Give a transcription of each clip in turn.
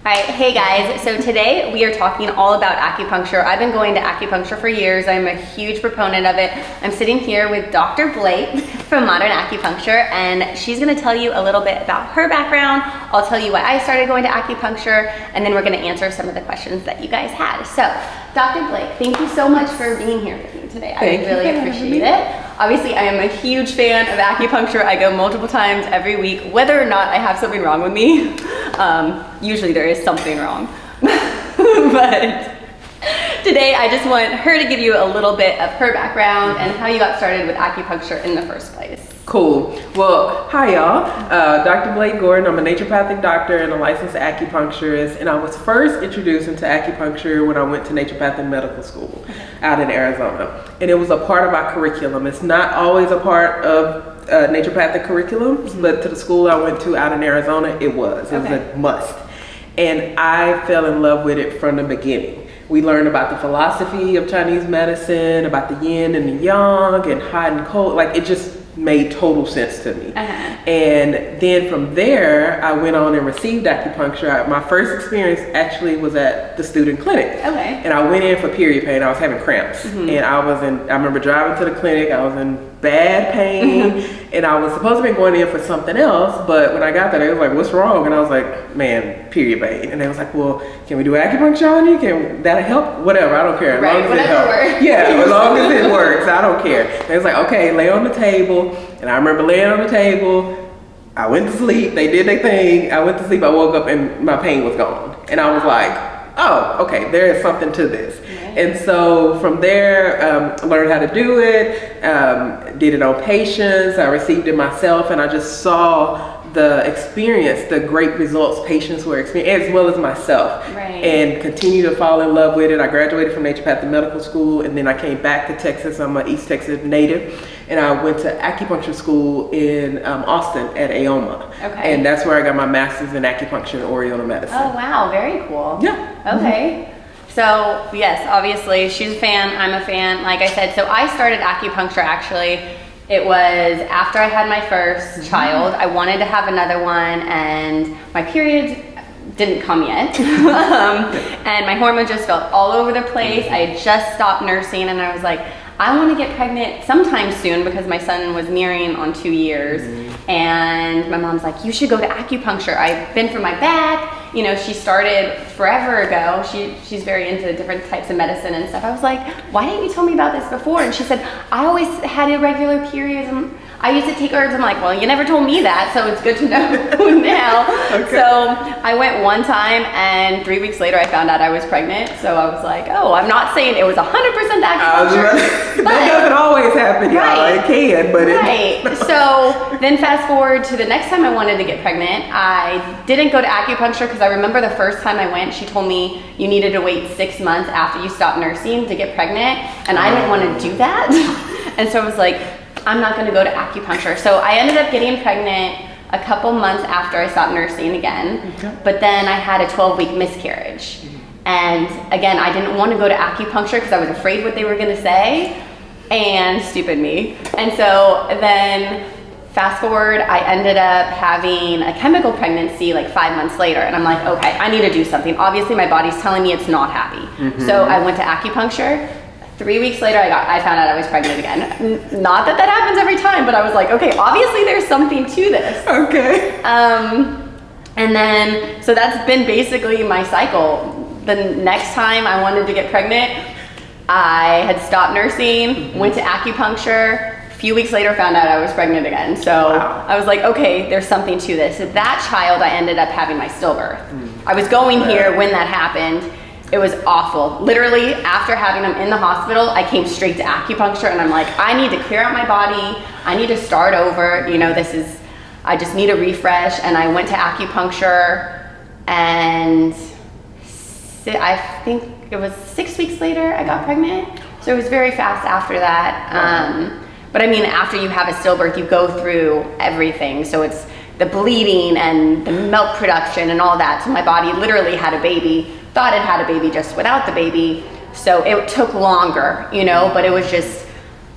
All right, hey guys, so today we are talking all about acupuncture. I've been going to acupuncture for years. I'm a huge proponent of it. I'm sitting here with Dr. Blake from Modern Acupuncture, and she's gonna tell you a little bit about her background. I'll tell you why I started going to acupuncture, and then we're gonna answer some of the questions that you guys had. So, Dr. Blake, thank you so much for being here with me today. I really appreciate it. Obviously, I am a huge fan of acupuncture. I go multiple times every week, whether or not I have something wrong with me. Usually there is something wrong. But today I just want her to give you a little bit of her background and how you got started with acupuncture in the first place. Cool. Well, hi y'all. Dr. Blake Gordon. I'm a naturopathic doctor and a licensed acupuncturist, and I was first introduced into acupuncture when I went to naturopathic medical school out in Arizona, and it was a part of our curriculum. It's not always a part of naturopathic curriculums, but to the school I went to out in Arizona, it was a must, and I fell in love with it from the beginning. We learned about the philosophy of Chinese medicine, about the yin and the yang, and hot and cold. Like, it just made total sense to me. And then from there, I went on and received acupuncture. My first experience actually was at the student clinic. And I went in for period pain. I was having cramps. And I remember driving to the clinic. I was in bad pain. And I was supposed to be going in for something else, but when I got there, they was like, "What's wrong?" And I was like, "Man, period pain." And they was like, "Well, can we do acupuncture on you? Can that help?" Whatever, I don't care. As long as it helps. Yeah, as long as it works, I don't care. They was like, "Okay, lay on the table." And I remember laying on the table. I went to sleep. They did their thing. I went to sleep. I woke up and my pain was gone. And I was like, "Oh, okay, there is something to this." And so from there, I learned how to do it, did it on patients, I received it myself, and I just saw the experience, the great results patients were experiencing, as well as myself, and continue to fall in love with it. I graduated from naturopathic medical school, and then I came back to Texas. I'm an East Texas native, and I went to acupuncture school in Austin at AOMA. And that's where I got my master's in acupuncture and Oriental medicine. Oh wow, very cool. Yeah. Okay. So yes, obviously she's a fan, I'm a fan, like I said. So I started acupuncture actually, it was after I had my first child. I wanted to have another one, and my periods didn't come yet. And my hormones just felt all over the place. I had just stopped nursing, and I was like, I want to get pregnant sometime soon because my son was nearing on 2 years. And my mom's like, "You should go to acupuncture. I've been for my back." You know, she started forever ago. She's very into different types of medicine and stuff. I was like, "Why didn't you tell me about this before?" And she said, "I always had irregular periods and I used to take herbs." I'm like, "Well, you never told me that, so it's good to know now." So I went one time, and 3 weeks later I found out I was pregnant. So I was like, "Oh, I'm not saying it was 100% acupuncture." That doesn't always happen, y'all. It can, but So then fast forward to the next time I wanted to get pregnant. I didn't go to acupuncture because I remember the first time I went, she told me you needed to wait 6 months after you stopped nursing to get pregnant, and I didn't want to do that. And so I was like, I'm not going to go to acupuncture. So I ended up getting pregnant a couple months after I stopped nursing again. But then I had a 12-week miscarriage. And again, I didn't want to go to acupuncture because I was afraid what they were going to say. And stupid me. And so then fast forward, I ended up having a chemical pregnancy like 5 months later. And I'm like, okay, I need to do something. Obviously my body's telling me it's not happy. So I went to acupuncture. 3 weeks later, I found out I was pregnant again. Not that that happens every time, but I was like, okay, obviously there's something to this. And then, so that's been basically my cycle. The next time I wanted to get pregnant, I had stopped nursing, went to acupuncture. A few weeks later, found out I was pregnant again. So I was like, okay, there's something to this. That child, I ended up having my stillbirth. I was going here when that happened. It was awful. Literally, after having him in the hospital, I came straight to acupuncture, and I'm like, I need to clear out my body. I need to start over. You know, I just need a refresh. And I went to acupuncture, and I think it was 6 weeks later I got pregnant. So it was very fast after that. But I mean, after you have a stillbirth, you go through everything. So it's the bleeding and the milk production and all that. So my body literally had a baby. Thought it had a baby just without the baby, so it took longer, you know, but it was just,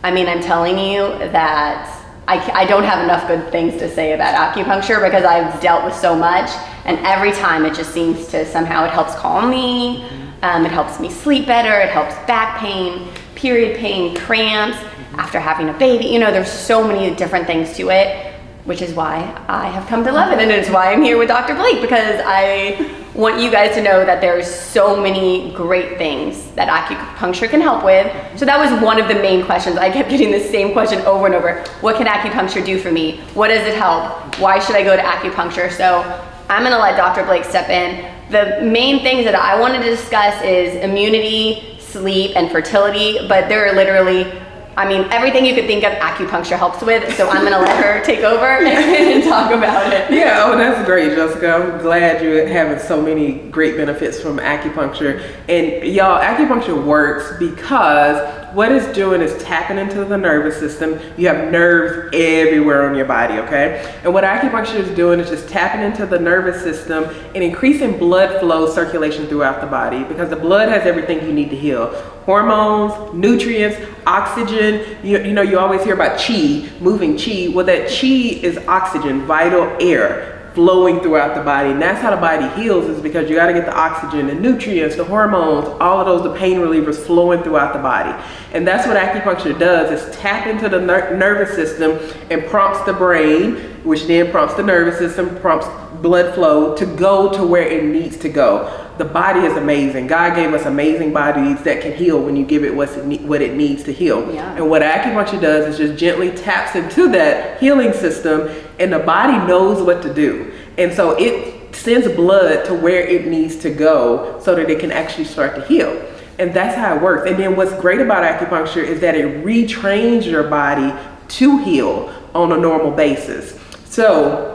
I mean, I'm telling you that I don't have enough good things to say about acupuncture because I've dealt with so much, And every time it just seems to somehow, it helps calm me, it helps me sleep better, it helps back pain, period pain, cramps, after having a baby. You know, there's so many different things to it, which is why I have come to love it. And it's why I'm here with Dr. Blake, because I want you guys to know that there's so many great things that acupuncture can help with. So that was one of the main questions. I kept getting the same question over and over. What can acupuncture do for me? What does it help? Why should I go to acupuncture? So I'm gonna let Dr. Blake step in. The main things that I wanted to discuss is immunity, sleep, and fertility, but there are literally, I mean, everything you could think of, acupuncture helps with, so I'm gonna let her take over and talk about it. Yeah, oh, that's great, Jessica. I'm glad you're having so many great benefits from acupuncture. And y'all, acupuncture works because what it's doing is tapping into the nervous system. You have nerves everywhere on your body, okay? And what acupuncture is doing is just tapping into the nervous system and increasing blood flow circulation throughout the body, because the blood has everything you need to heal. Hormones, nutrients, oxygen. You know, you always hear about chi, moving chi. Well, that chi is oxygen, vital air flowing throughout the body. And that's how the body heals, is because you got to get the oxygen, the nutrients, the hormones, all of those, the pain relievers flowing throughout the body. And that's what acupuncture does, is tap into the nervous system and prompts the brain, which then prompts the nervous system, prompts blood flow to go to where it needs to go. The body is amazing. God gave us amazing bodies that can heal when you give it what it needs to heal. Yeah. And what acupuncture does is just gently taps into that healing system, and the body knows what to do. And so it sends blood to where it needs to go so that it can actually start to heal. And that's how it works. And then what's great about acupuncture is that it retrains your body to heal on a normal basis. So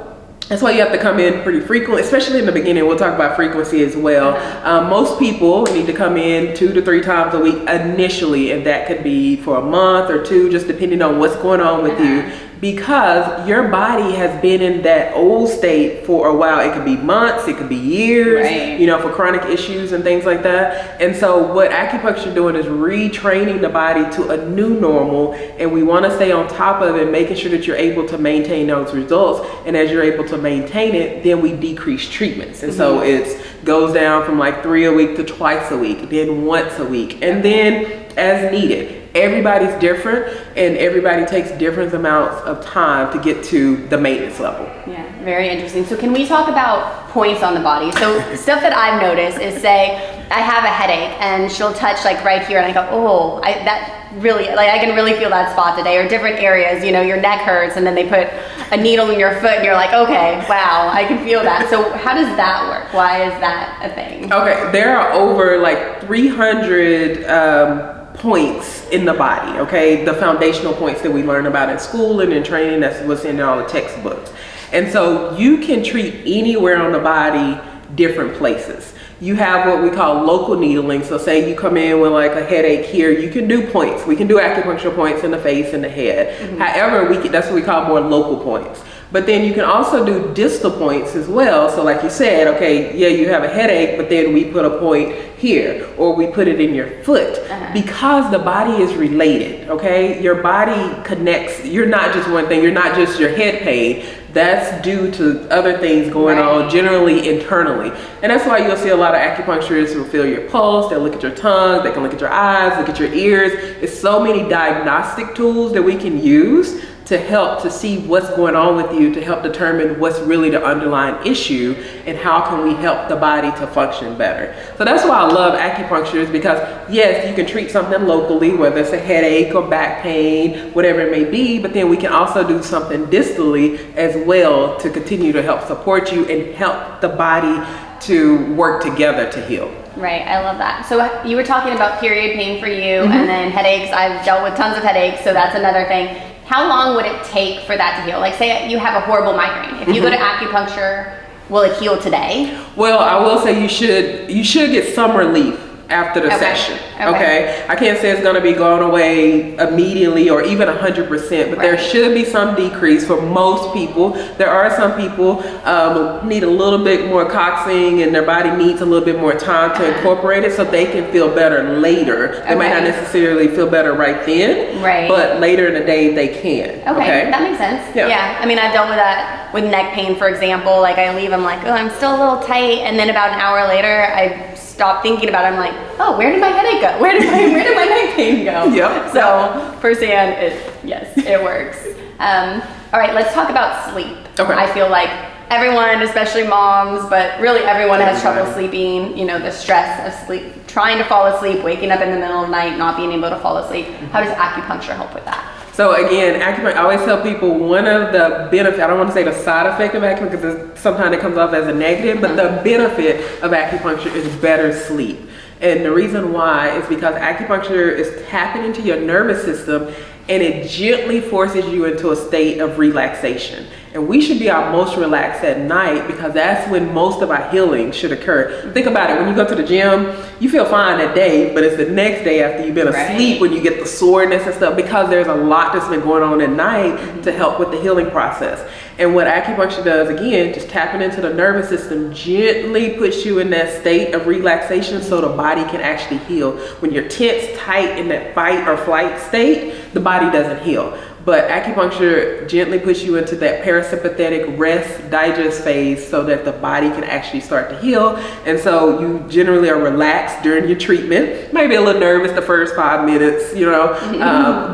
that's why you have to come in pretty frequently, especially in the beginning. We'll talk about frequency as well. Most people need to come in 2 to 3 times a week initially, and that could be for a month or 2, just depending on what's going on with you, because your body has been in that old state for a while. It could be months, it could be years, you know, for chronic issues and things like that. And so what acupuncture doing is retraining the body to a new normal, and we want to stay on top of it, making sure that you're able to maintain those results. And as you're able to maintain it, then we decrease treatments. And so it goes down from like 3 a week to twice a week, then once a week, and then as needed. Everybody's different, and everybody takes different amounts of time to get to the maintenance level. Yeah, very interesting. So can we talk about points on the body? So stuff that I've noticed is, say I have a headache and she'll touch like right here and I go, oh, that really, like I can really feel that spot today, or different areas, you know, your neck hurts and then they put a needle in your foot and you're like, okay, wow, I can feel that. So how does that work? Why is that a thing? Okay, there are over like 300 points in the body, okay? The foundational points that we learn about in school and in training, that's what's in all the textbooks. And so you can treat anywhere on the body, different places. You have what we call local needling. So say you come in with like a headache here, you can do points. We can do acupuncture points in the face and the head. However, that's what we call more local points. But then you can also do distal points as well. So like you said, okay, yeah, you have a headache, but then we put a point here, or we put it in your foot, because the body is related, okay? Your body connects. You're not just one thing. You're not just your head pain. That's due to other things going on, generally internally. And that's why you'll see a lot of acupuncturists will feel your pulse, they'll look at your tongue, they can look at your eyes, look at your ears. It's so many diagnostic tools that we can use to help to see what's going on with you, to help determine what's really the underlying issue and how can we help the body to function better. So that's why I love acupuncture, is because yes, you can treat something locally, whether it's a headache or back pain, whatever it may be, but then we can also do something distally as well to continue to help support you and help the body to work together to heal. Right, I love that. So you were talking about period pain for you, and then headaches. I've dealt with tons of headaches, so that's another thing. How long would it take for that to heal? Like say you have a horrible migraine. If you go to acupuncture, will it heal today? Well, I will say you should get some relief after the session. Okay. I can't say it's going to be going away immediately or even 100%, but there should be some decrease for most people. There are some people who need a little bit more coaxing, and their body needs a little bit more time to incorporate it so they can feel better later. They might not necessarily feel better right then, but later in the day they can. Okay, that makes sense. Yeah, I mean, I've dealt with that But with neck pain, for example, like I leave, I'm like, oh, I'm still a little tight. And then about an hour later, I stop thinking about it. I'm like, oh, where did my headache go? Where did my neck pain go? Yep. So firsthand, yes, it works. All right, let's talk about sleep. Okay. I feel like everyone, especially moms, but really everyone has trouble sleeping. You know, the stress of sleep, trying to fall asleep, waking up in the middle of the night, not being able to fall asleep. How does acupuncture help with that? So again, acupuncture, I always tell people one of the benefits, I don't want to say the side effect of acupuncture because sometimes it comes off as a negative, but the benefit of acupuncture is better sleep. And the reason why is because acupuncture is tapping into your nervous system and it gently forces you into a state of relaxation. And we should be our most relaxed at night because that's when most of our healing should occur. Think about it, when you go to the gym, you feel fine that day, but it's the next day after you've been asleep when you get the soreness and stuff, because there's a lot that's been going on at night to help with the healing process. And what acupuncture does, again, just tapping into the nervous system, gently puts you in that state of relaxation so the body can actually heal. When you're tense, tight, in that fight or flight state, the body doesn't heal. But acupuncture gently puts you into that parasympathetic rest digest phase so that the body can actually start to heal. And so you generally are relaxed during your treatment, maybe a little nervous the first 5 minutes, you know,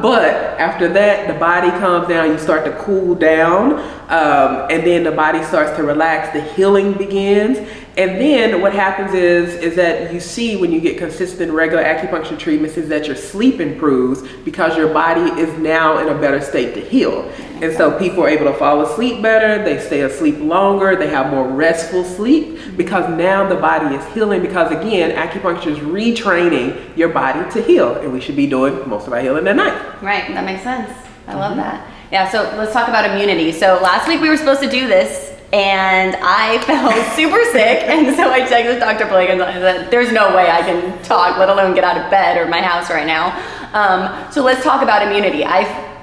but after that, the body calms down, you start to cool down, and then the body starts to relax, the healing begins. And then what happens is that you see when you get consistent regular acupuncture treatments is that your sleep improves because your body is now in a better state to heal. And so people are able to fall asleep better, they stay asleep longer, they have more restful sleep because now the body is healing, because again, acupuncture is retraining your body to heal, and we should be doing most of our healing at night. Right, that makes sense. I love that. Yeah, so let's talk about immunity. So last week we were supposed to do this and I felt super sick, and so I texted Dr. Blake and I said, there's no way I can talk, let alone get out of bed or my house right now. So let's talk about immunity.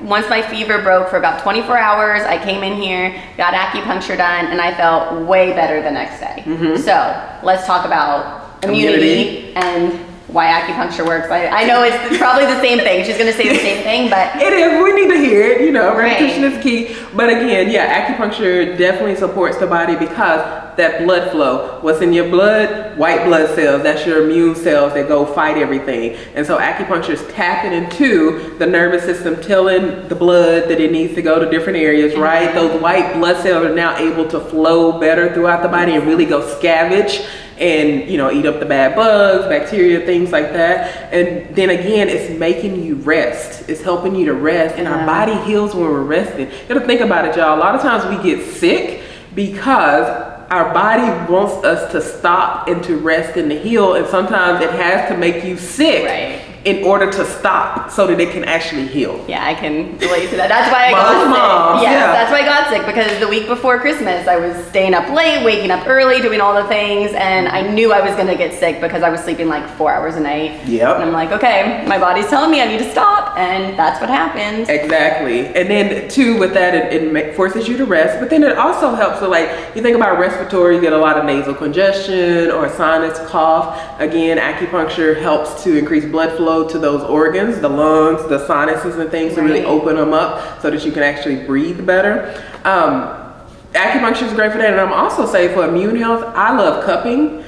Once my fever broke for about 24 hours, I came in here, got acupuncture done, and I felt way better the next day. So let's talk about immunity and why acupuncture works. I know it's probably the same thing. She's going to say the same thing, but it is. We need to hear it. You know, repetition is key. But again, yeah, acupuncture definitely supports the body because that blood flow, what's in your blood, white blood cells, that's your immune cells that go fight everything. And so acupuncture is tapping into the nervous system, telling the blood that it needs to go to different areas, right? Those white blood cells are now able to flow better throughout the body and really go scavenge and, you know, eat up the bad bugs, bacteria, things like that. And then again, it's making you rest. It's helping you to rest, and our body heals when we're resting. You have to think about it, y'all. A lot of times we get sick because our body wants us to stop and to rest and to heal, and sometimes it has to make you sick in order to stop so that it can actually heal. Yeah, I can relate to that. That's why I got sick. Yeah, that's why I got sick, because the week before Christmas, I was staying up late, waking up early, doing all the things, and I knew I was gonna get sick because I was sleeping like 4 hours a night. Yep. And I'm like, okay, my body's telling me I need to stop, and that's what happened. Exactly. And then too, with that, it forces you to rest, but then it also helps with, like, you think about respiratory, you get a lot of nasal congestion or sinus cough. Again, acupuncture helps to increase blood flow to those organs, the lungs, the sinuses and things, to really open them up so that you can actually breathe better. Acupuncture is great for that. And I'm also saying for immune health, I love cupping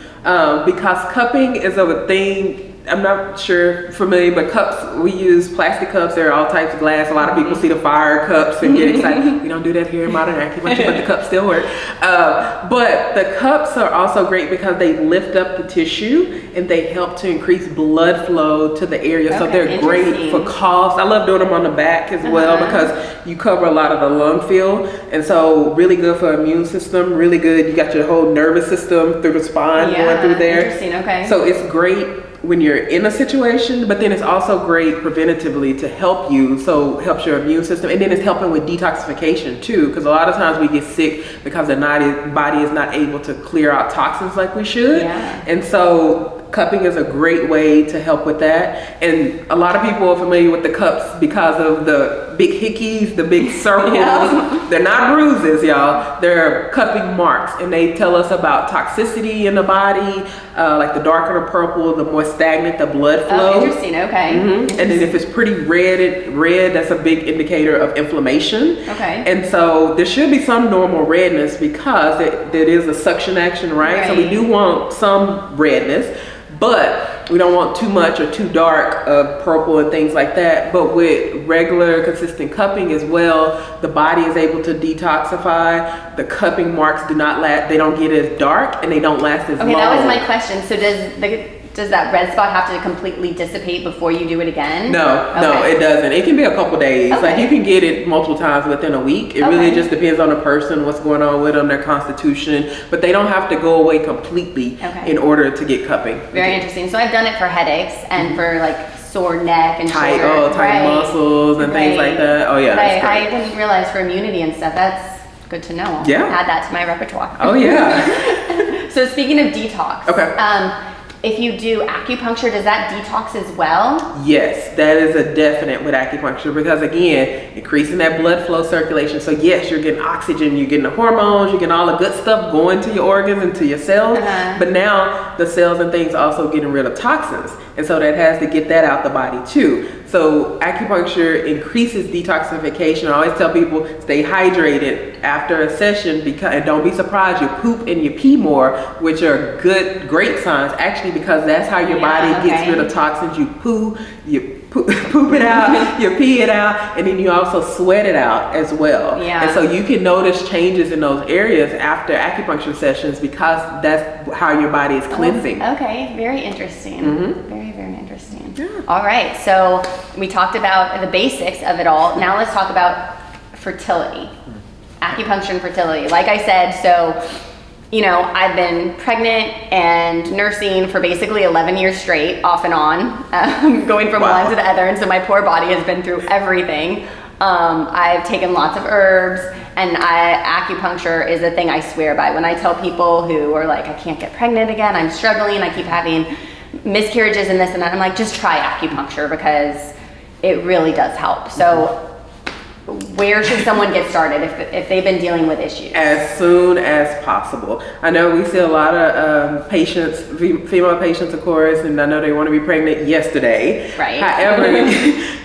because cupping is a thing. I'm not sure familiar, but cups, we use plastic cups. There are all types of glass. A lot of people see the fire cups and get excited. We don't do that here in modern acupuncture, but the cups still work. But the cups are also great because they lift up the tissue and they help to increase blood flow to the area. So they're great for coughs. I love doing them on the back as well because you cover a lot of the lung field. And so really good for immune system, really good. You got your whole nervous system through the spine going through there. Interesting, okay. So it's great when you're in a situation, but then it's also great preventatively to help you, so it helps your immune system, and then it's helping with detoxification too, because a lot of times we get sick because the body is not able to clear out toxins like we should. And so cupping is a great way to help with that. And a lot of people are familiar with the cups because of big hickeys, the big circles. Yeah. They're not bruises, y'all. They're cupping marks, and they tell us about toxicity in the body. Like the darker the purple, the more stagnant the blood flow. Oh, interesting. Okay. And then if it's pretty red, that's a big indicator of inflammation. Okay. And so there should be some normal redness because there is a suction action, right? So we do want some redness, but we don't want too much or too dark of purple and things like that. But with regular consistent cupping as well, the body is able to detoxify. The cupping marks do not last, they don't get as dark and they don't last as long. Okay, that was my question. So does that red spot have to completely dissipate before you do it again? No, no, it doesn't. It can be a couple days. Like you can get it multiple times within a week. It really just depends on the person, what's going on with them, their constitution. But they don't have to go away completely in order to get cupping. Very interesting. So I've done it for headaches and for like sore neck and tight shoulder. muscles and things like that. Oh yeah. But I didn't realize for immunity and stuff. That's good to know. I'll add that to my repertoire. Oh yeah. So speaking of detox. Okay. If you do acupuncture, does that detox as well? Yes, that is a definite with acupuncture because again, increasing that blood flow circulation. So yes, you're getting oxygen, you're getting the hormones, you're getting all the good stuff going to your organs and to your cells. But now the cells and things also getting rid of toxins. And so that has to get that out the body too. So acupuncture increases detoxification. I always tell people stay hydrated after a session and don't be surprised you poop and you pee more, which are great signs actually because that's how your body gets rid of toxins. You poop it out, you pee it out, and then you also sweat it out as well. Yeah. And so you can notice changes in those areas after acupuncture sessions because that's how your body is cleansing. Okay, very interesting. Very, very interesting. Yeah. All right, so we talked about the basics of it all. Now let's talk about fertility. Acupuncture and fertility. Like I said, so you know, I've been pregnant and nursing for basically 11 years straight, off and on, going from one to the other. And so my poor body has been through everything. I've taken lots of herbs, and acupuncture is a thing I swear by. When I tell people who are like, I can't get pregnant again, I'm struggling, I keep having miscarriages and this and that, I'm like, just try acupuncture because it really does help. So where should someone get started if they've been dealing with issues? As soon as possible. I know we see a lot of patients, female patients of course, and I know they want to be pregnant yesterday. Right. However,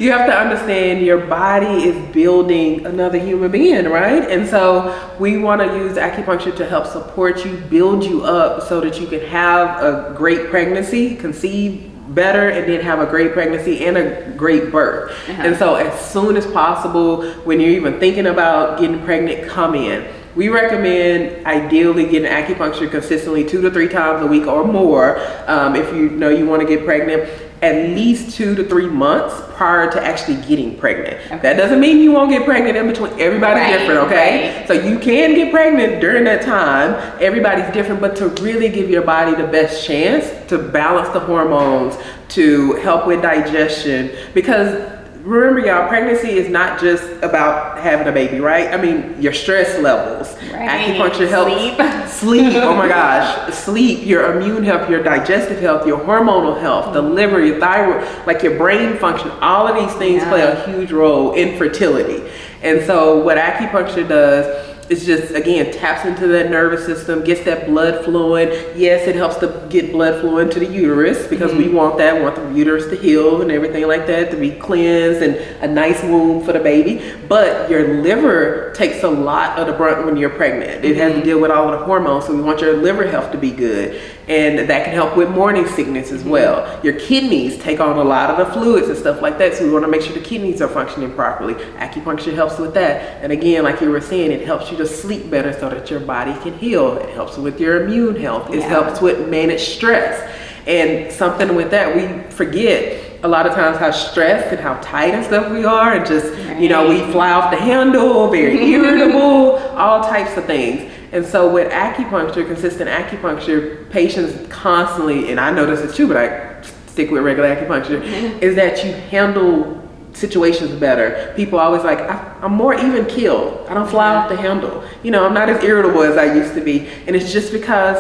you have to understand your body is building another human being, right? And so we want to use acupuncture to help support you, build you up so that you can have a great pregnancy, conceive better, and then have a great pregnancy and a great birth. And so as soon as possible, when you're even thinking about getting pregnant, come in. We recommend ideally getting acupuncture consistently 2 to 3 times a week or more. If you know you want to get pregnant, at least 2 to 3 months prior to actually getting pregnant. That doesn't mean you won't get pregnant in between. Everybody's different, okay? So you can get pregnant during that time. Everybody's different, but to really give your body the best chance to balance the hormones, to help with digestion, because remember y'all, pregnancy is not just about having a baby, right? I mean, your stress levels. Acupuncture helps. Sleep, oh my gosh. Sleep, your immune health, your digestive health, your hormonal health, the liver, your thyroid, like your brain function, all of these things play a huge role in fertility. And so what acupuncture does, it's just, again, taps into that nervous system, gets that blood flowing. Yes, it helps to get blood flow into the uterus because we want that. We want the uterus to heal and everything like that, to be cleansed and a nice womb for the baby. But your liver takes a lot of the brunt when you're pregnant. It has to deal with all of the hormones, so we want your liver health to be good. And that can help with morning sickness as well. Your kidneys take on a lot of the fluids and stuff like that, so we want to make sure the kidneys are functioning properly. Acupuncture helps with that. And again, like you were saying, it helps you to sleep better so that your body can heal. It helps with your immune health. It helps with manage stress. And something with that, we forget a lot of times how stressed and how tight and stuff we are, and just, you know, we fly off the handle, very irritable, all types of things. And so with acupuncture, consistent acupuncture, patients constantly, and I know this is true, but I stick with regular acupuncture, is that you handle situations better. People always like, I'm more even keeled. I don't fly off the handle. You know, I'm not as irritable as I used to be. And it's just because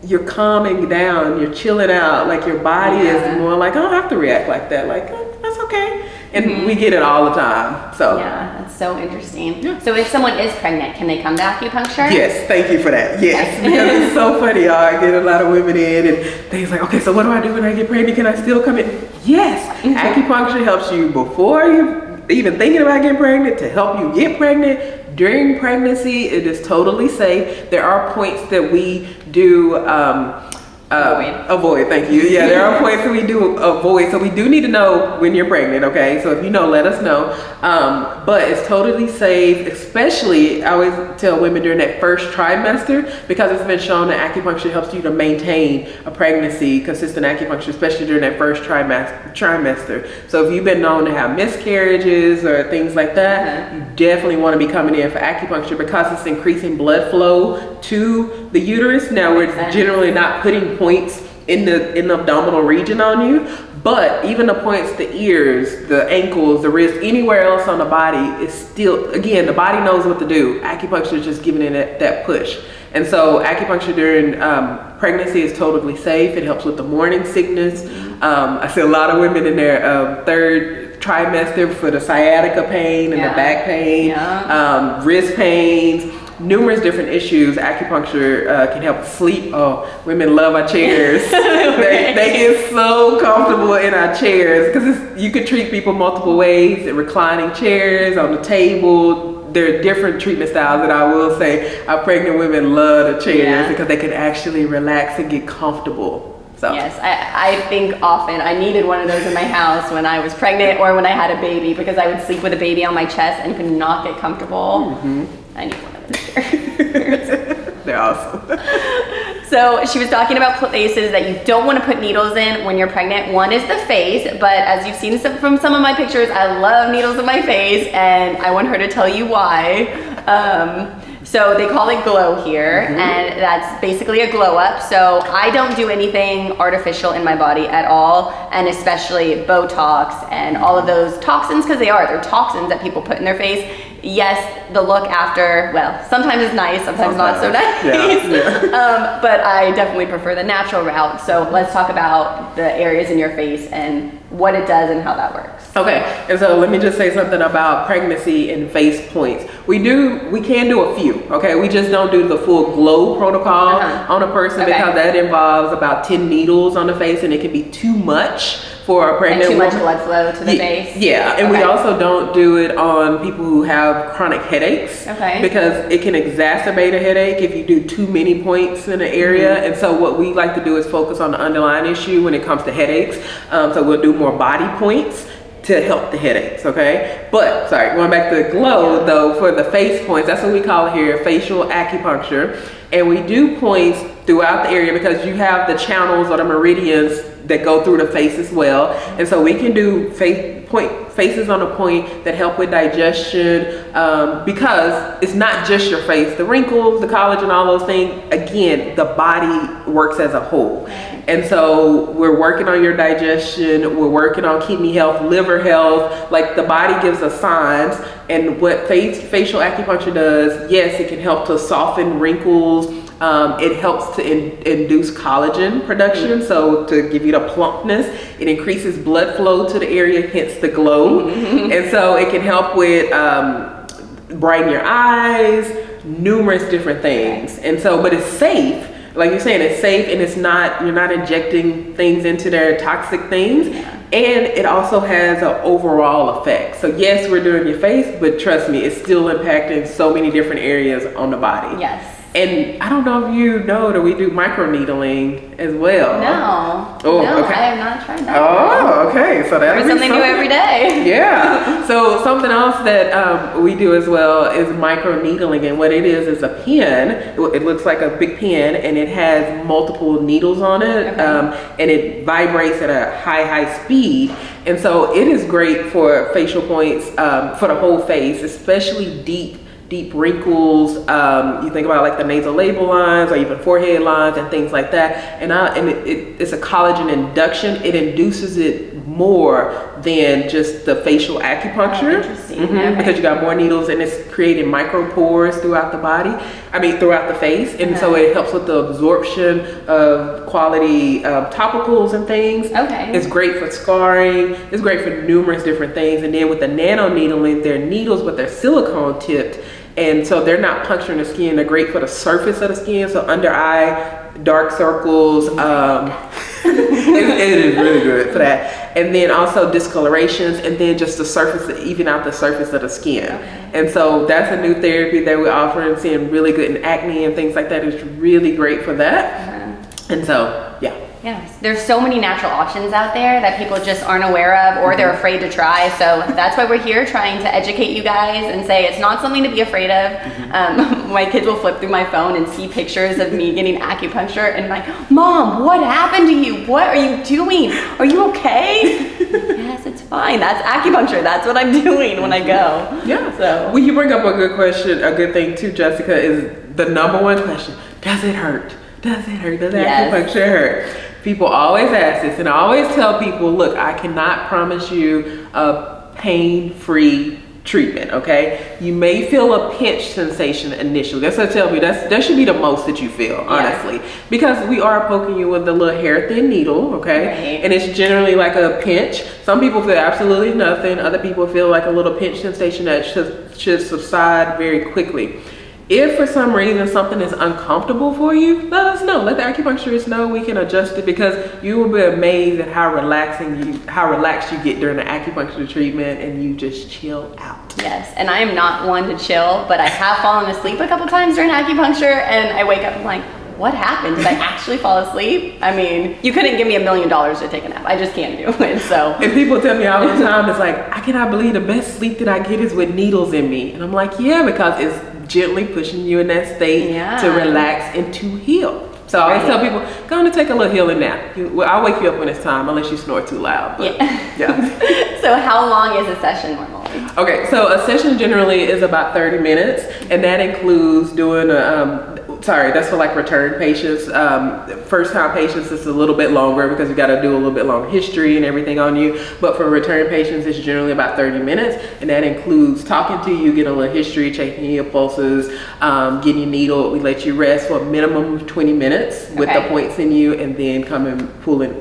you're calming down, you're chilling out, like your body is more like, I don't have to react like that. Like, oh, that's okay. And we get it all the time. So yeah, that's so interesting. So if someone is pregnant, can they come to acupuncture? yes, thank you for that. Yes, because it's so funny, y'all. I get a lot of women in and they's like, okay, so what do I do when I get pregnant? Can I still come in? Yes, acupuncture helps you before you even thinking about getting pregnant, to help you get pregnant. During pregnancy, it is totally safe. There are points that we do avoid, thank you. Yeah, there are points that we do avoid. So we do need to know when you're pregnant, okay? So if you know, let us know. But it's totally safe, especially I always tell women during that first trimester, because it's been shown that acupuncture helps you to maintain a pregnancy, consistent acupuncture, especially during that first trimester. So if you've been known to have miscarriages or things like that, you definitely want to be coming in for acupuncture because it's increasing blood flow to the uterus. Now we're generally not putting points in the abdominal region on you, but even the points, the ears, the ankles, the wrist, anywhere else on the body is still, again, the body knows what to do. Acupuncture is just giving it that push. And so acupuncture during pregnancy is totally safe. It helps with the morning sickness. I see a lot of women in their third trimester for the sciatica pain and the back pain, wrist pains, numerous different issues. Acupuncture can help sleep. Oh, women love our chairs. they get so comfortable in our chairs because you could treat people multiple ways. Reclining chairs, on the table. There are different treatment styles that I will say our pregnant women love the chairs because they can actually relax and get comfortable. So. Yes, I think often I needed one of those in my house when I was pregnant or when I had a baby, because I would sleep with a baby on my chest and could not get comfortable. I need one of those here. They're awesome. So she was talking about places that you don't want to put needles in when you're pregnant. One is the face, but as you've seen from some of my pictures, I love needles in my face, and I want her to tell you why. So they call it glow here, and that's basically a glow up. So I don't do anything artificial in my body at all, and especially Botox and all of those toxins, because they're toxins that people put in their face. Yes, the look after, well, sometimes it's nice, sometimes not so nice. But I definitely prefer the natural route. So let's talk about the areas in your face and what it does and how that works. Okay, and so let me just say something about pregnancy and face points. We can do a few, okay? We just don't do the full glow protocol on a person because that involves about 10 needles on the face, and it can be too much for a pregnant woman. And too much blood flow to the face? Yeah, and we also don't do it on people who have chronic headaches because it can exacerbate a headache if you do too many points in an area. And so what we like to do is focus on the underlying issue when it comes to headaches. So we'll do more body points to help the headaches, okay? But, sorry, going back to the glow, though, for the face points, that's what we call it here, facial acupuncture. And we do points throughout the area because you have the channels or the meridians that go through the face as well. And so we can do faces on a point that help with digestion because it's not just your face. The wrinkles, the collagen, all those things, again, the body works as a whole. And so we're working on your digestion, we're working on kidney health, liver health, like the body gives us signs. And what facial acupuncture does, yes, it can help to soften wrinkles. It helps to induce collagen production, so to give you the plumpness. It increases blood flow to the area, hence the glow. And so it can help with brighten your eyes, numerous different things. And so, but it's safe. Like you're saying, it's safe, and it's not, you're not injecting things into their toxic things. And it also has an overall effect. So yes, we're doing your face, but trust me, it's still impacting so many different areas on the body. Yes. And I don't know if you know that we do microneedling as well. No. Oh, no, okay. I have not tried that. Oh, okay. So that's something new every day. Yeah. So something else that we do as well is microneedling, and what it is a pen. It looks like a big pen, and it has multiple needles on it, and it vibrates at a high speed. And so it is great for facial points for the whole face, especially deep wrinkles. You think about like the nasolabial lines or even forehead lines and things like that. And it's a collagen induction. It induces it more than just the facial acupuncture. Oh, interesting. Okay. Because you got more needles and it's creating micropores throughout the body. I mean, throughout the face. And so it helps with the absorption of quality topicals and things. Okay. It's great for scarring. It's great for numerous different things. And then with the nano needling, they're needles, but they're silicone tipped. And so they're not puncturing the skin. They're great for the surface of the skin. So under eye, dark circles. It is really good for that. And then also discolorations, and then just the surface, even out the surface of the skin. Okay. And so that's a new therapy that we're offering, seeing really good in acne and things like that. It's really great for that. And so, yeah. Yes, there's so many natural options out there that people just aren't aware of, or they're afraid to try. So that's why we're here, trying to educate you guys and say it's not something to be afraid of. My kids will flip through my phone and see pictures of me getting acupuncture and like, Mom, what happened to you? What are you doing? Are you okay? Yes, it's fine. That's acupuncture. That's what I'm doing when I go. Yeah. So well, you bring up a good question. A good thing too, Jessica, is the number one question: does it hurt? Does it hurt? Does acupuncture hurt? People always ask this, and I always tell people, look, I cannot promise you a pain-free treatment, okay? You may feel a pinch sensation initially. That's what I tell you. That should be the most that you feel, honestly. Because we are poking you with a little hair-thin needle, okay? Right. And it's generally like a pinch. Some people feel absolutely nothing. Other people feel like a little pinch sensation that should subside very quickly. If for some reason something is uncomfortable for you, let us know. Let the acupuncturist know. We can adjust it, because you will be amazed at how relaxed you get during the acupuncture treatment, and you just chill out. yes, and I am not one to chill, but I have fallen asleep a couple times during acupuncture, and I wake up and I'm like, what happened? Did I actually fall asleep? I mean, you couldn't give me $1 million to take a nap. I just can't do it. So. And people tell me all the time, it's like, I cannot believe the best sleep that I get is with needles in me. And I'm like, yeah, because it's gently pushing you in that state to relax and to heal. So I always tell people, go on and take a little healing nap. I'll wake you up when it's time, unless you snore too loud. But, yeah. So how long is a session normally? Okay, so a session generally is about 30 minutes, and that includes doing that's for like return patients. First time patients, it's a little bit longer because you got to do a little bit long history and everything on you. But for return patients, it's generally about 30 minutes, and that includes talking to you, getting a little history, checking your pulses, getting your needle. We let you rest for a minimum of 20 minutes with the points in you, and then come and pulling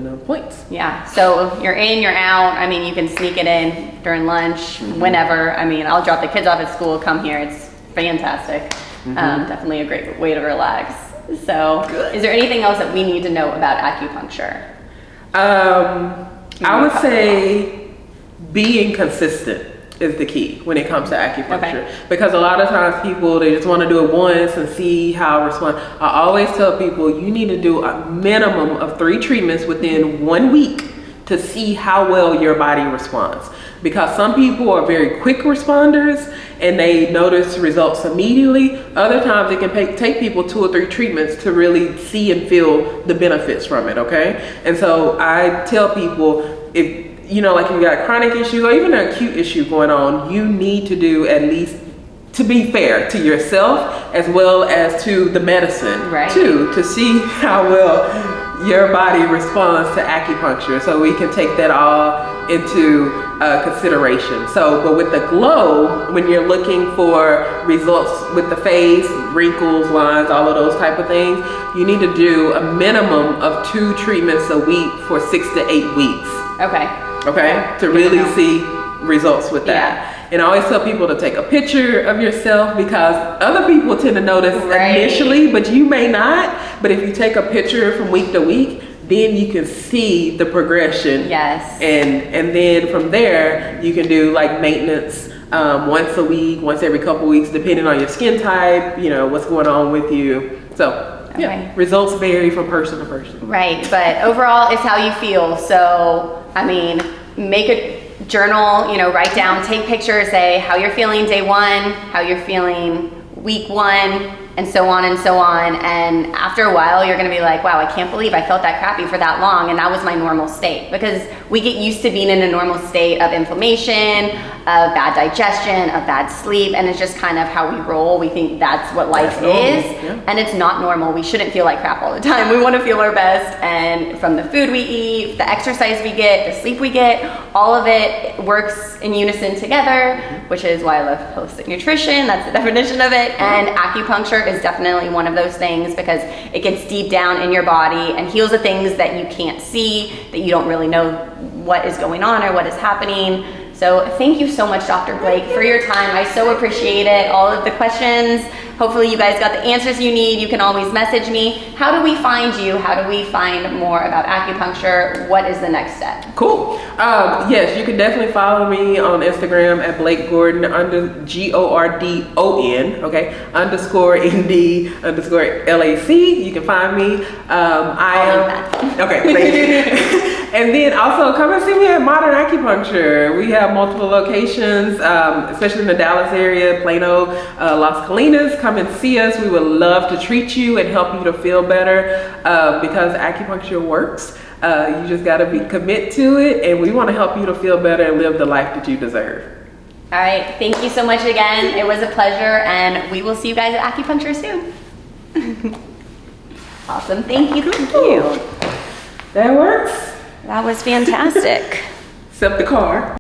the points. Yeah, so you're in, you're out. I mean, you can sneak it in during lunch, whenever. I mean, I'll drop the kids off at school, come here. It's fantastic. Definitely a great way to relax. So is there anything else that we need to know about acupuncture? I would say being consistent is the key when it comes to acupuncture, because a lot of times people, they just want to do it once and see how it responds. I always tell people, you need to do a minimum of 3 treatments within 1 week to see how well your body responds. Because some people are very quick responders and they notice results immediately. Other times it can take people 2 or 3 treatments to really see and feel the benefits from it, okay? And so I tell people, if you know, like if you got chronic issues or even an acute issue going on, you need to do at least, to be fair to yourself as well as to the medicine too, to see how well your body responds to acupuncture, so we can take that all into consideration. So, but with the glow, when you're looking for results with the face, wrinkles, lines, all of those type of things, you need to do a minimum of 2 treatments a week for 6 to 8 weeks. Okay, to really see results with that. And I always tell people to take a picture of yourself, because other people tend to notice initially, but you may not. But if you take a picture from week to week, then you can see the progression. And then from there, you can do like maintenance once a week, once every couple weeks, depending on your skin type, you know, what's going on with you. So yeah, results vary from person to person. Right, but overall, it's how you feel. So, I mean, make a journal, you know, write down, take pictures, say how you're feeling day 1, how you're feeling week 1, and and so on and so on. And after a while, you're gonna be like, wow, I can't believe I felt that crappy for that long, and that was my normal state. Because we get used to being in a normal state of inflammation, of bad digestion, of bad sleep, and it's just kind of how we roll. We think that's what life is, and it's not normal. We shouldn't feel like crap all the time. We wanna feel our best, and from the food we eat, the exercise we get, the sleep we get, all of it works in unison together, which is why I love holistic nutrition. That's the definition of it. And acupuncture is definitely one of those things, because it gets deep down in your body and heals the things that you can't see, that you don't really know what is going on or what is happening. So thank you so much, Dr. Blake, for your time. I so appreciate it. All of the questions. Hopefully you guys got the answers you need. You can always message me. How do we find you? How do we find more about acupuncture? What is the next step? Cool. Yes, you can definitely follow me on Instagram at Blake Gordon GORDON, okay, _ND_LAC. You can find me. I am, okay, thank you. And then also come and see me at Modern Acupuncture. We have multiple locations, especially in the Dallas area, Plano, Las Colinas. Come and see us. We would love to treat you and help you to feel better, because acupuncture works. You just gotta commit to it, and we wanna help you to feel better and live the life that you deserve. All right, thank you so much again. It was a pleasure, and we will see you guys at Acupuncture soon. Awesome, thank you. Thank you. That works. That was fantastic. Except the car.